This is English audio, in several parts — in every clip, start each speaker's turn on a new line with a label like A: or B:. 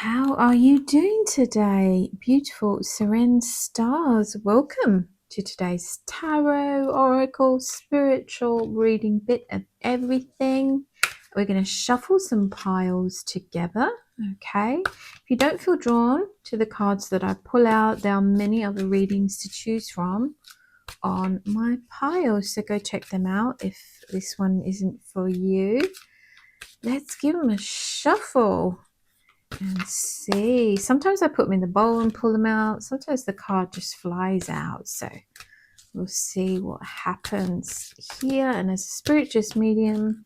A: How are you doing today, beautiful Seren Stars? Welcome to today's Tarot Oracle spiritual reading bit of everything. We're going to shuffle some piles together, okay? If you don't feel drawn to the cards that I pull out, there are many other readings to choose from on my pile, so go check them out if this one isn't for you. Let's give them a shuffle and see. Sometimes I put them in the bowl and pull them out. Sometimes the card just flies out. So we'll see what happens here. And as a spiritualist medium,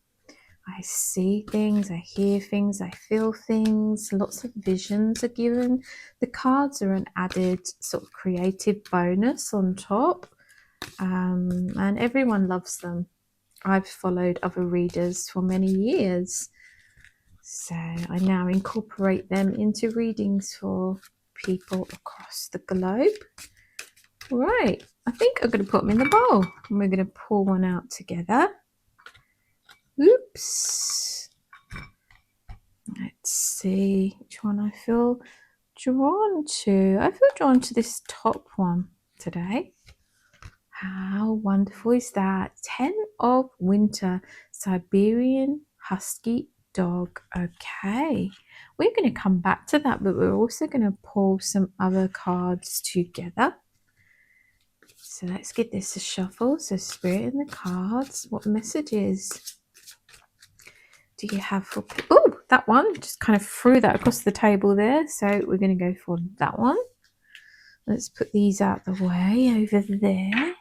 A: I see things, I hear things, I feel things. Lots of visions are given. The cards are an added sort of creative bonus on top. And everyone loves them. I've followed other readers for many years. So I now incorporate them into readings for people across the globe. Right, I think I'm going to put them in the bowl and we're going to pull one out together. Oops. Let's see which one I feel drawn to. I feel drawn to this top one today. How wonderful is that? 10 of Winter, Siberian Husky Dog. Okay, we're going to come back to that, but we're also going to pull some other cards together. So let's give this a shuffle. So Spirit and the cards, what messages do you have for... Oh, that one, just kind of threw that across the table there. So we're going to go for that one. Let's put these out the way over there.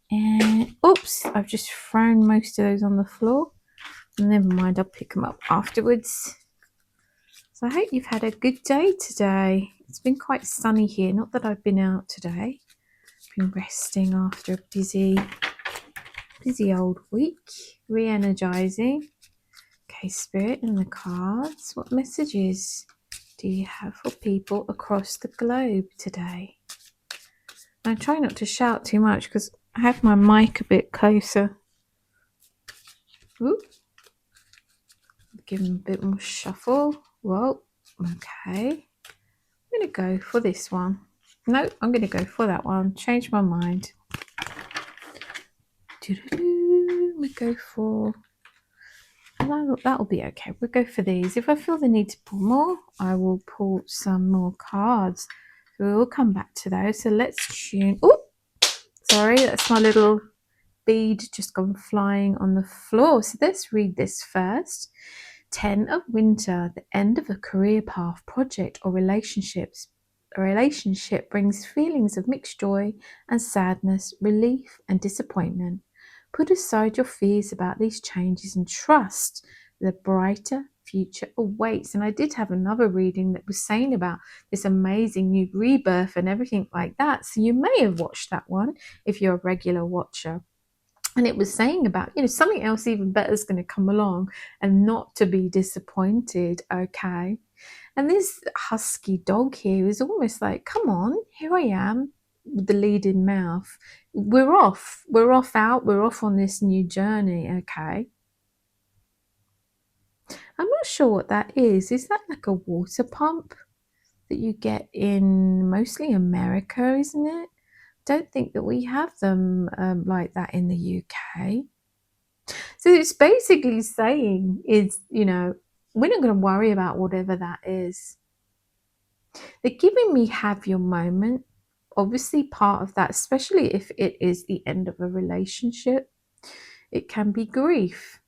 A: And oops, I've just thrown most of those on the floor. Never mind, I'll pick them up afterwards. So I hope you've had a good day today. It's been quite sunny here. Not that I've been out today. I've been resting after a busy old week. Re-energizing. Okay, Spirit and the cards. What messages do you have for people across the globe today? I try not to shout too much because I have my mic a bit closer. Ooh. Give them a bit more shuffle. Whoa, okay. I'm going to go for this one. No, I'm going to go for that one. Change my mind. We go for... That'll be okay. We'll go for these. If I feel the need to pull more, I will pull some more cards. So we'll come back to those. So let's tune... Oh, sorry, that's my little bead just gone flying on the floor. So let's read this first. 10 of Winter, the end of a career path, project or relationships. A relationship brings feelings of mixed joy and sadness, relief and disappointment. Put aside your fears about these changes and trust the brighter future awaits. And I did have another reading that was saying about this amazing new rebirth and everything like that. So you may have watched that one if you're a regular watcher. And it was saying about, something else even better is going to come along and not to be disappointed, okay? And this husky dog here is almost like, come on, here I am with the lead in mouth. We're off on this new journey, okay? I'm not sure what that is. Is that like a water pump that you get in mostly America, isn't it? Don't think that we have them like that in the UK. So it's basically saying is, we're not going to worry about whatever that is. They're giving me have your moment. Obviously part of that, especially if it is the end of a relationship, it can be grief,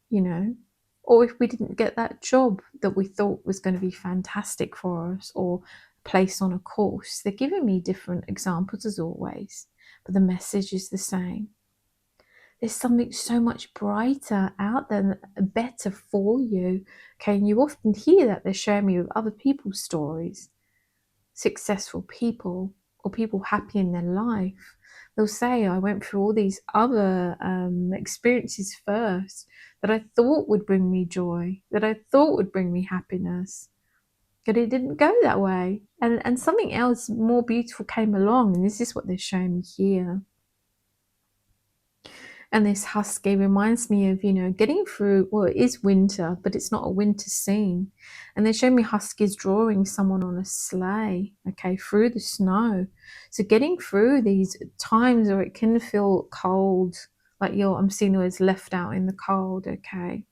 A: or if we didn't get that job that we thought was going to be fantastic for us or place on a course. They're giving me different examples as always, but the message is the same. There's something so much brighter out there, better for you. Okay, and you often hear that they're sharing me with other people's stories, successful people or people happy in their life. They'll say, I went through all these other experiences first that I thought would bring me joy, that I thought would bring me happiness, but it didn't go that way. And something else more beautiful came along, and this is what they're showing me here. And this husky reminds me of, getting through, well, it is winter, but it's not a winter scene. And they show me huskies drawing someone on a sleigh, okay, through the snow. So getting through these times where it can feel cold, like I'm seeing the words left out in the cold, okay.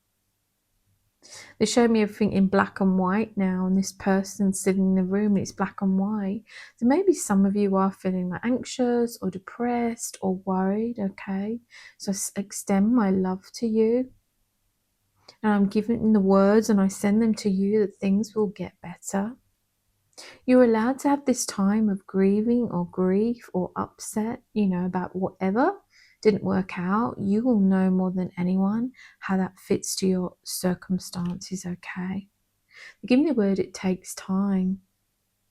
A: They show me everything in black and white now, and this person sitting in the room, it's black and white. So maybe some of you are feeling like anxious or depressed or worried, okay? So I extend my love to you, and I'm giving the words and I send them to you that things will get better. You're allowed to have this time of grieving or grief or upset, about whatever didn't work out. You will know more than anyone how that fits to your circumstances, okay? Give me the word, it takes time.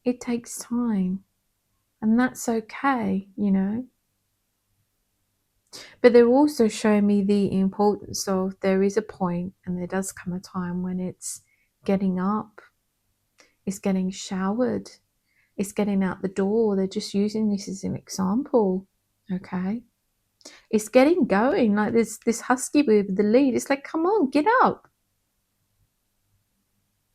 A: It takes time. And that's okay, But they're also showing me the importance of there is a point and there does come a time when it's getting up, it's getting showered, it's getting out the door. They're just using this as an example, okay? It's getting going. Like this husky with the lead. It's like, come on, get up.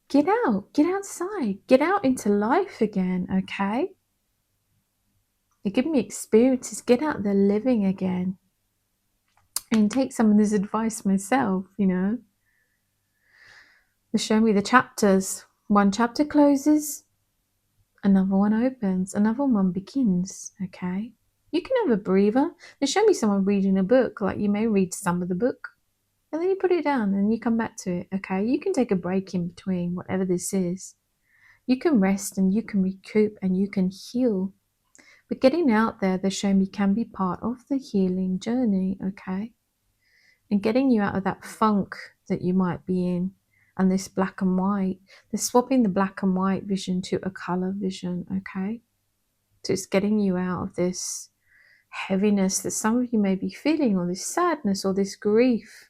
A: Get out. Get outside. Get out into life again, okay? They give me experiences. Get out there living again. And take some of this advice myself, They show me the chapters. One chapter closes, another one opens, another one begins, okay? You can have a breather. They show me someone reading a book, like you may read some of the book, and then you put it down and you come back to it, okay? You can take a break in between, whatever this is. You can rest and you can recoup and you can heal. But getting out there, they show me, can be part of the healing journey, okay? And getting you out of that funk that you might be in and this black and white. They're swapping the black and white vision to a color vision, okay? So it's getting you out of this heaviness that some of you may be feeling, or this sadness or this grief.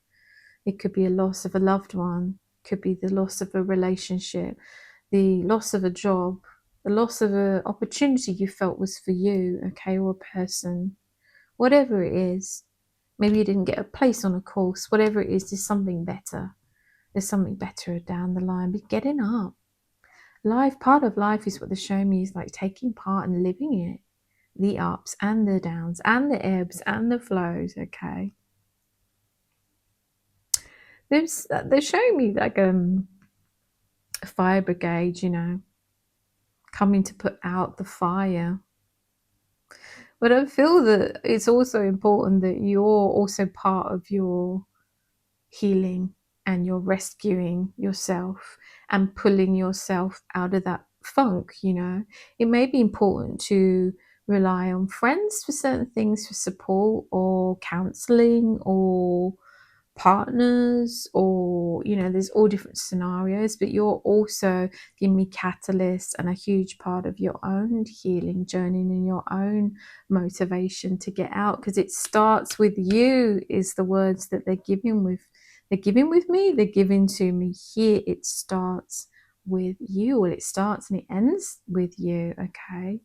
A: It could be a loss of a loved one, could be the loss of a relationship, the loss of a job, the loss of an opportunity you felt was for you, okay, or a person, whatever it is. Maybe you didn't get a place on a course, whatever it is, there's something better. There's something better down the line. Be getting up. Life, part of life is what they're showing me is like taking part and living it. The ups and the downs and the ebbs and the flows, okay? They're showing me like a fire brigade, coming to put out the fire. But I feel that it's also important that you're also part of your healing and you're rescuing yourself and pulling yourself out of that funk, It may be important to rely on friends for certain things, for support or counseling or partners, or there's all different scenarios, but you're also giving me catalyst and a huge part of your own healing journey and your own motivation to get out, because it starts with you is the words that they're giving with me, they're giving to me here. It starts with you. Well, it starts and it ends with you, okay?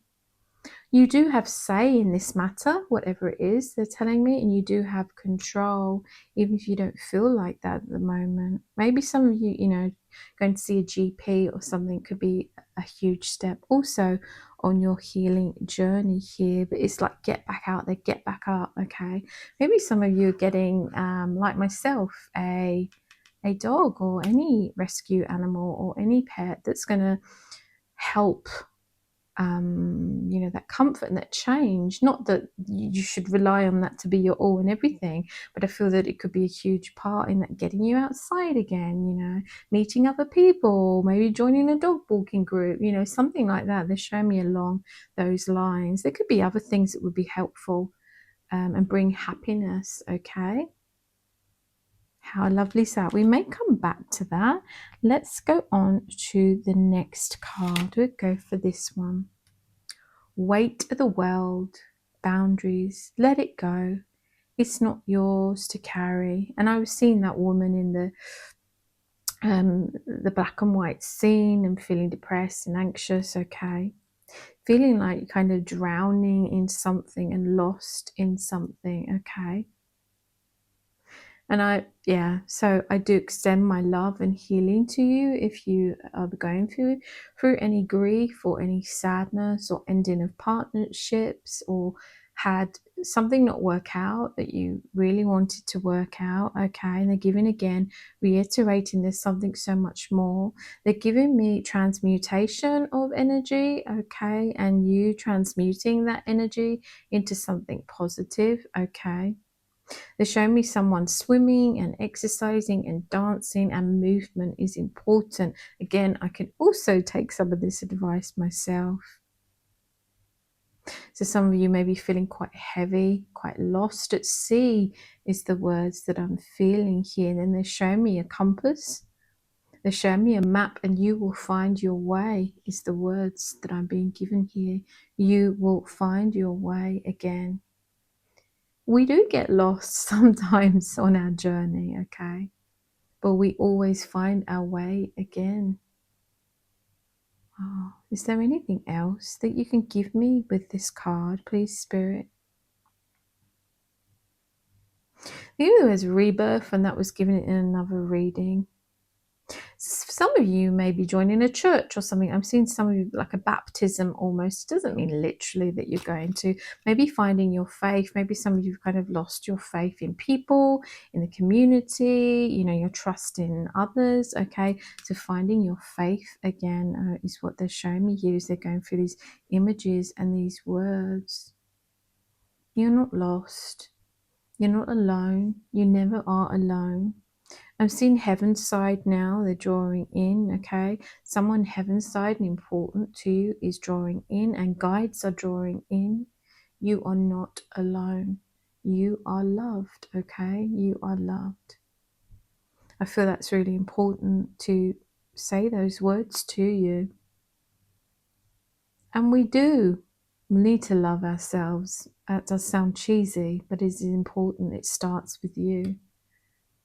A: You do have say in this matter, whatever it is they're telling me, and you do have control, even if you don't feel like that at the moment. Maybe some of you, going to see a GP or something could be a huge step also on your healing journey here. But it's like, get back out there, get back up, okay? Maybe some of you are getting, like myself, a dog or any rescue animal or any pet that's going to help that comfort and that change. Not that you should rely on that to be your all and everything, but I feel that it could be a huge part in that getting you outside again, meeting other people, maybe joining a dog walking group, something like that. They're showing me along those lines. There could be other things that would be helpful and bring happiness, okay? How lovely is that? We may come back to that. Let's go on to the next card. We'll go for this one. Weight of the world, boundaries, let it go. It's not yours to carry. And I was seeing that woman in the black and white scene and feeling depressed and anxious, okay? Feeling like you're kind of drowning in something and lost in something, okay? And so I do extend my love and healing to you if you are going through any grief or any sadness or ending of partnerships, or had something not work out that you really wanted to work out. Okay, and they're giving again, reiterating there's something so much more. They're giving me transmutation of energy, okay, and you transmuting that energy into something positive, okay. They're showing me someone swimming and exercising and dancing, and movement is important. Again, I can also take some of this advice myself. So some of you may be feeling quite heavy, quite lost at sea is the words that I'm feeling here. And then they're showing me a compass. They're showing me a map, and you will find your way is the words that I'm being given here. You will find your way again. We do get lost sometimes on our journey, okay? But we always find our way again. Oh, is there anything else that you can give me with this card, please, Spirit? Maybe there was rebirth, and that was given in another reading. Some of you may be joining a church or something. I'm seeing some of you like a baptism almost. It doesn't mean literally that you're going to. Maybe finding your faith. Maybe some of you have kind of lost your faith in people, in the community, your trust in others. Okay, so finding your faith again is what they're showing me here as they're going through these images and these words. You're not lost. You're not alone. You never are alone. I'm seeing heaven's side now. They're drawing in, okay? Someone heaven's side and important to you is drawing in, and guides are drawing in. You are not alone. You are loved, okay? You are loved. I feel that's really important to say those words to you. And we do need to love ourselves. That does sound cheesy, but it is important. It starts with you.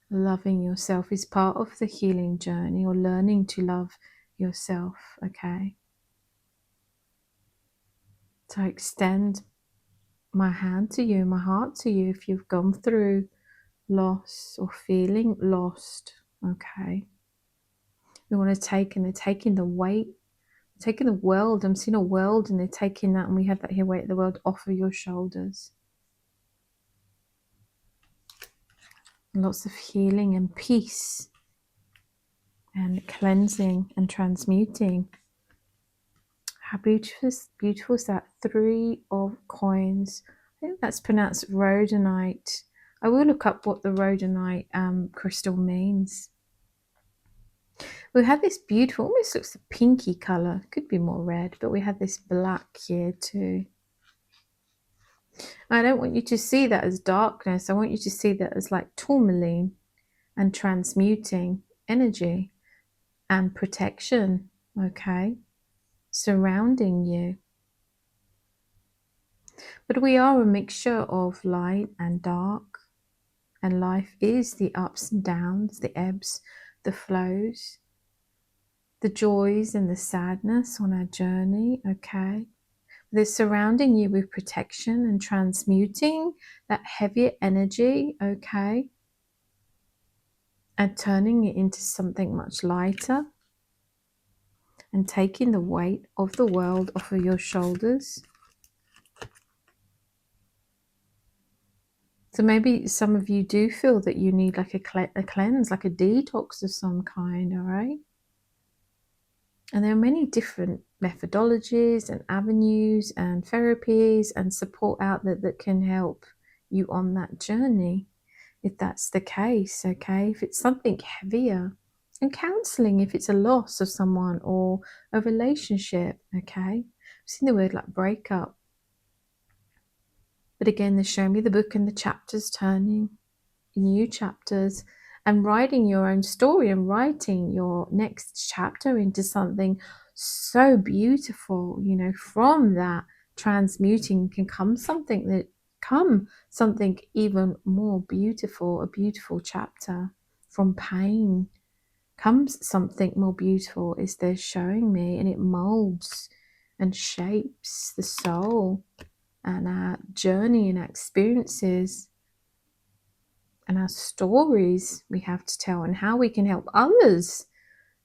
A: Loving yourself is part of the healing journey, or learning to love yourself, okay? So I extend my hand to you, my heart to you, if you've gone through loss or feeling lost, okay? We want to take, and they're taking the weight, taking the world. I'm seeing a world, and they're taking that, and we have that here, weight of the world off of your shoulders. Lots of healing and peace and cleansing and transmuting. How beautiful is that? 3 of coins. I think that's pronounced rhodonite. I will look up what the rhodonite crystal means. We have this beautiful, almost looks a pinky colour. Could be more red, but we have this black here too. I don't want you to see that as darkness. I want you to see that as like tourmaline and transmuting energy and protection, okay? Surrounding you. But we are a mixture of light and dark, and life is the ups and downs, the ebbs, the flows, the joys and the sadness on our journey, okay? They're surrounding you with protection and transmuting that heavier energy, okay? And turning it into something much lighter, and taking the weight of the world off of your shoulders. So maybe some of you do feel that you need like a cleanse, like a detox of some kind, all right? And there are many different methodologies and avenues and therapies and support out there that can help you on that journey, if that's the case, okay? If it's something heavier, and counselling if it's a loss of someone or a relationship, okay? I've seen the word like breakup. But again, they show me the book and the chapters turning, new chapters, and writing your own story and writing your next chapter into something so beautiful. From that transmuting can come something even more beautiful. A beautiful chapter. From pain comes something more beautiful, is they're showing me, and it molds and shapes the soul and our journey and our experiences. and our stories we have to tell, and how we can help others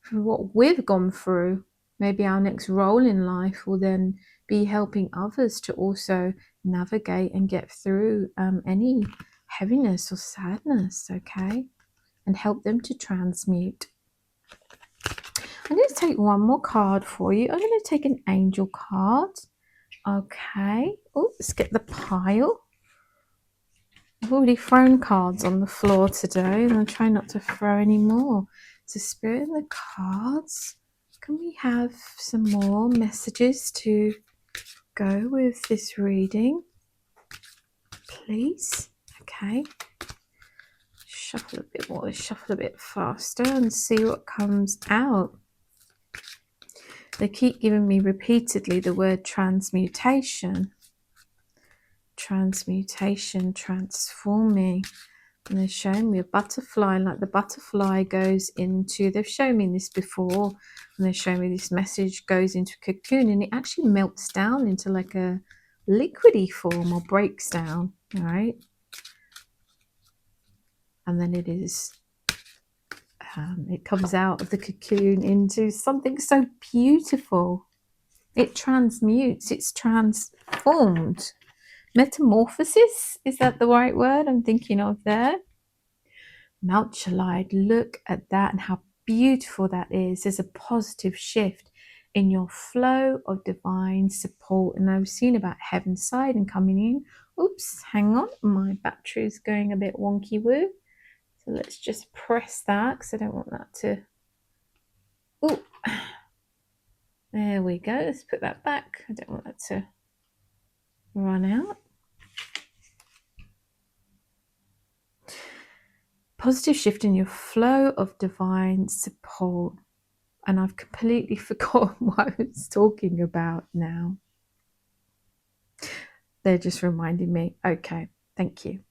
A: through what we've gone through. Maybe our next role in life will then be helping others to also navigate and get through any heaviness or sadness, okay? And help them to transmute. I'm going to take one more card for you. I'm going to take an angel card. Okay. Oh, let's get the pile. I've already thrown cards on the floor today, and I'll try not to throw any more. So, Spirit and the cards, can we have some more messages to go with this reading, please? Okay. Shuffle a bit more, shuffle a bit faster and see what comes out. They keep giving me repeatedly the word transmutation. Transmutation, transforming. And they're showing me a butterfly, like the butterfly goes into, they've shown me this before, and they're showing me this message goes into a cocoon, and it actually melts down into like a liquidy form, or breaks down, right? And then it is, it comes out of the cocoon into something so beautiful. It transmutes, it's transformed. Metamorphosis, is that the right word I'm thinking of there? Malchalide, look at that and how beautiful that is. There's a positive shift in your flow of divine support. And I've seen about heaven's side and coming in. Oops, hang on, my battery's going a bit wonky woo. So let's just press that, because I don't want that to... Oh, there we go. Let's put that back. I don't want that to run out. Positive shift in your flow of divine support. And I've completely forgotten what I was talking about now. They're just reminding me. Okay, thank you.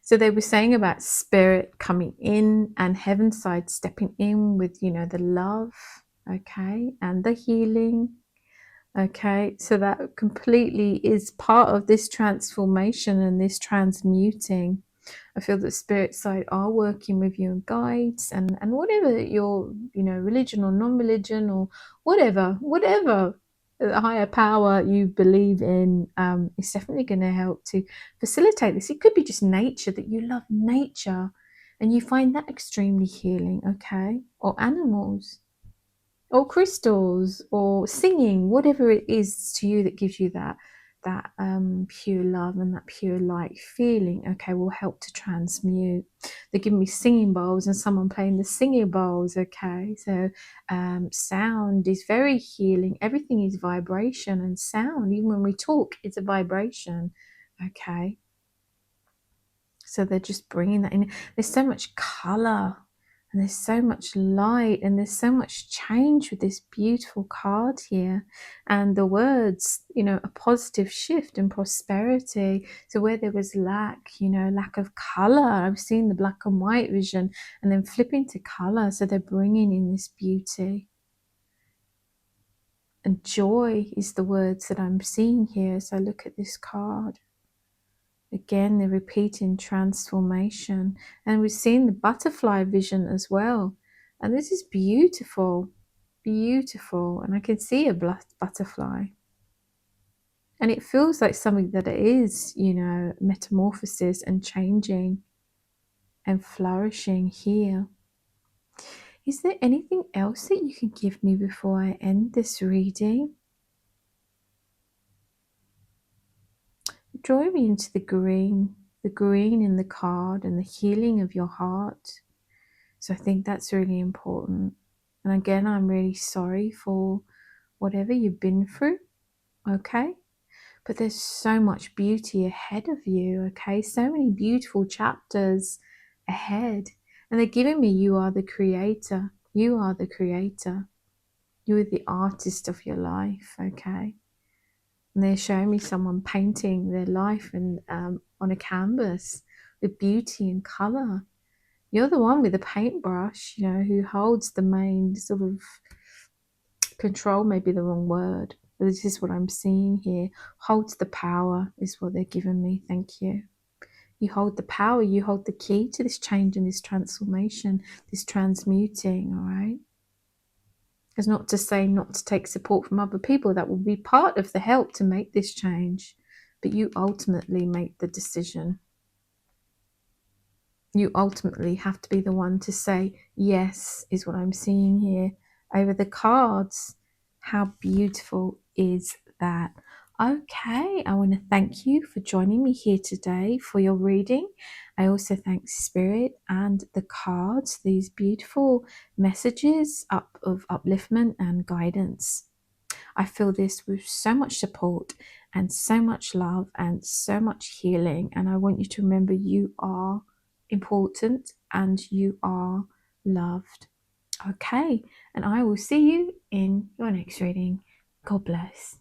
A: So they were saying about spirit coming in and heaven's side stepping in with, you know, the love, okay, and the healing. Okay, so that completely is part of this transformation and this transmuting. I feel that spirit side are working with you and guides, and whatever your, you know, religion or non-religion or whatever the higher power you believe in, is definitely going to help to facilitate this. It could be just nature, that you love nature and you find that extremely healing, okay, or animals, or crystals, or singing, whatever it is to you that gives you that pure love and that pure light feeling, okay, will help to transmute. They give me singing bowls and someone playing the singing bowls, okay. So sound is very healing. Everything is vibration and sound. Even when we talk, it's a vibration, okay. So they're just bringing that in. There's so much color, and there's so much light, and there's so much change with this beautiful card here. And the words, you know, a positive shift and prosperity. So where there was lack, you know, lack of color, I've seen the black and white vision, and then flipping to color. So they're bringing in this beauty. And joy is the words that I'm seeing here as I look at this card. Again, they're repeating transformation. And we've seen the butterfly vision as well. And this is beautiful, beautiful. And I can see a butterfly. And it feels like something that it is, you know, metamorphosis and changing and flourishing here. Is there anything else that you can give me before I end this reading? Draw me into the green in the card and the healing of your heart. So I think that's really important. And again, I'm really sorry for whatever you've been through, okay? But there's so much beauty ahead of you, okay? So many beautiful chapters ahead. And they're giving me, you are the creator. You are the creator. You are the artist of your life, okay? And they're showing me someone painting their life and on a canvas with beauty and colour. You're the one with the paintbrush, you know, who holds the main sort of control, maybe the wrong word, but this is what I'm seeing here. Holds the power is what they're giving me. Thank you. You hold the power, you hold the key to this change and this transformation, this transmuting, all right? It's not to say not to take support from other people. That will be part of the help to make this change. But you ultimately make the decision. You ultimately have to be the one to say, yes, is what I'm seeing here over the cards. How beautiful is that? Okay, I want to thank you for joining me here today for your reading. I also thank Spirit and the cards, these beautiful messages of upliftment and guidance. I feel this with so much support and so much love and so much healing. And I want you to remember you are important and you are loved. Okay, and I will see you in your next reading. God bless.